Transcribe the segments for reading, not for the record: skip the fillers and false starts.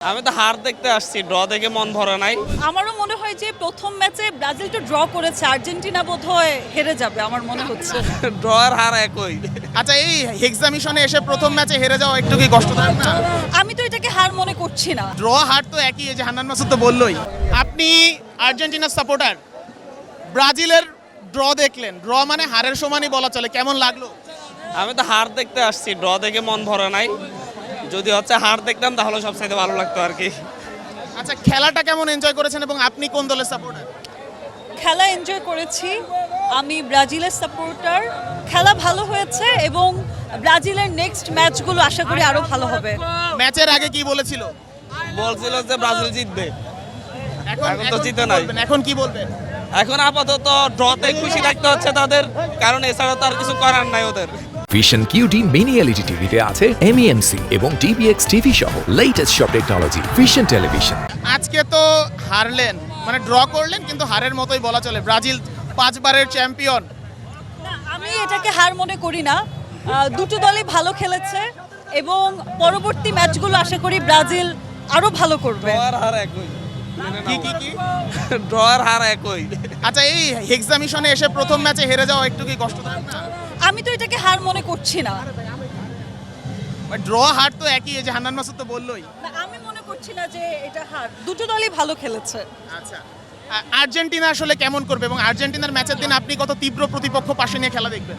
আমি তো হার দেখতে আসছি, ড্র দেখে মন ভরে নাই। আমারও মনে হয় যে প্রথম ম্যাচে ব্রাজিল তো ড্র করেছে, আর্জেন্টিনা বোধহয় হেরে যাবে আমার মনে হচ্ছে। ড্র আর হার একই। আচ্ছা, এই হেক্সা মিশনে এসে প্রথম ম্যাচে হেরে যাওয়া একটু কি কষ্টদায়ক না? আমি তো এটাকে হার মনে করছি না। ড্র হার তো একই, এই যে হান্নান মাসুদ তো বললোই। আপনি আর্জেন্টিনার সাপোর্টার, ব্রাজিলের ড্র দেখলেন, ড্র মানে হারের সমানই বলা চলে, কেমন লাগলো? আমি তো হার দেখতে আসছি, ড্র দেখে মন ভরে নাই। যদি হচ্ছে হার দেখতাম তাহলে সবচাইতে ভালো লাগতো আর কি। আচ্ছা, খেলাটা কেমন এনজয় করেছেন এবং আপনি কোন দলের সাপোর্টার? খেলা এনজয় করেছি, আমি ব্রাজিলের সাপোর্টার। খেলা ভালো হয়েছে এবং ব্রাজিলের নেক্সট ম্যাচগুলো আশা করি আরো ভালো হবে। ম্যাচের আগে কি বলেছিল? বলছিল যে ব্রাজিল জিতবে। এখন তো কি জিতে নাই। বলবেন? এখন কি বলবেন? এখন আপাতত ড্রতে খুশি থাকতে হচ্ছে তাদের, কারণ এছাড়া তো আর কিছু করার নাই ওদের। ভিশন কিউটি মিনি এলইডি টিভিতে আছে এমইএমসি এবং টিভিএক্স টিভি সহ লেটেস্ট সব টেকনোলজি। Vision television. আজকে তো হারলেন, মানে ড্র করলেন, কিন্তু হারের মতোই বলা চলে। ব্রাজিল 5 বারের চ্যাম্পিয়ন। না, আমি এটাকে হার মনে করি না। দুটো দলই ভালো খেলেছে এবং পরবর্তী ম্যাচগুলো আশা করি ব্রাজিল আরো ভালো করবে। ড্র আর হার একই। কি কি কি? ড্র আর হার একই। আচ্ছা, এই হেক্সা মিশনে এসে প্রথম ম্যাচে হেরে যাওয়া একটু কি কষ্টদায়ক না? আমি তো এটাকে হার মনে করছি না। ড্র হার তো একই, এই যে হান্নান মাসুদ তো বললোই। না, আমি মনে করছি না যে এটা হার। দুটো দলই ভালো খেলেছে। আচ্ছা, আর্জেন্টিনা আসলে কেমন করবে এবং আর্জেন্টিনার ম্যাচের দিন আপনি কত তীব্র প্রতিপক্ষ পাশে নিয়ে খেলা দেখবেন?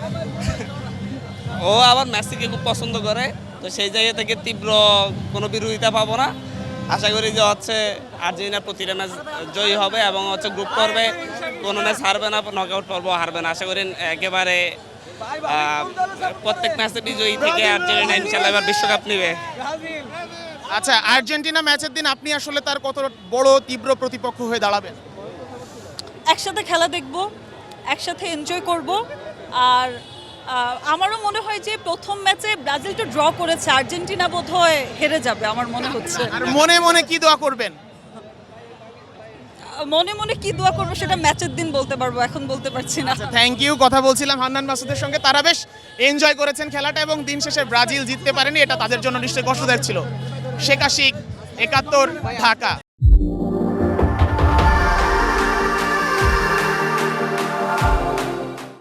ও আবার মেসিকে খুব পছন্দ করে, তো সেই জায়গা থেকে তীব্র কোনো বিরোধিতা পাবো না। আশা করি যে হচ্ছে আর্জেন্টিনা প্রতিটা ম্যাচ জয়ী হবে এবং হচ্ছে গ্রুপ পর্বে কোনো ম্যাচ হারবে না, নকআউট পর্ব হারবে না। আশা করি একেবারে প্রত্যেক ম্যাচে বিজয়ী থেকে আর্জেন্টিনা ইনশাল্লাহ এবার বিশ্বকাপ নেবে। আচ্ছা, আর্জেন্টিনা ম্যাচের দিন আপনি আসলে তার কত বড় তীব্র প্রতিপক্ষ হয়ে দাঁড়াবেন? একসাথে খেলা দেখব, একসাথে এনজয় করব। আর আমারও মনে হয় যে প্রথম ম্যাচে ব্রাজিল তো ড্র করেছে, আর্জেন্টিনা বোধহয় হেরে যাবে আমার মনে হচ্ছে। আর মনে মনে কি দোয়া করবেন? মনে মনে কি দোয়া করবো সেটা ম্যাচের দিন বলতে পারবো, এখন বলতে পারছি না। Thank you. কথা বলছিলাম হান্নান মাসুদের সঙ্গে, তারা বেশ এনজয় করেছেন খেলাটা এবং দিন শেষে ব্রাজিল জিততে পারেনি, এটা তাদের জন্য নিশ্চয়ই কষ্টদায়ক ছিল। শেখ আশিক, 71, ঢাকা।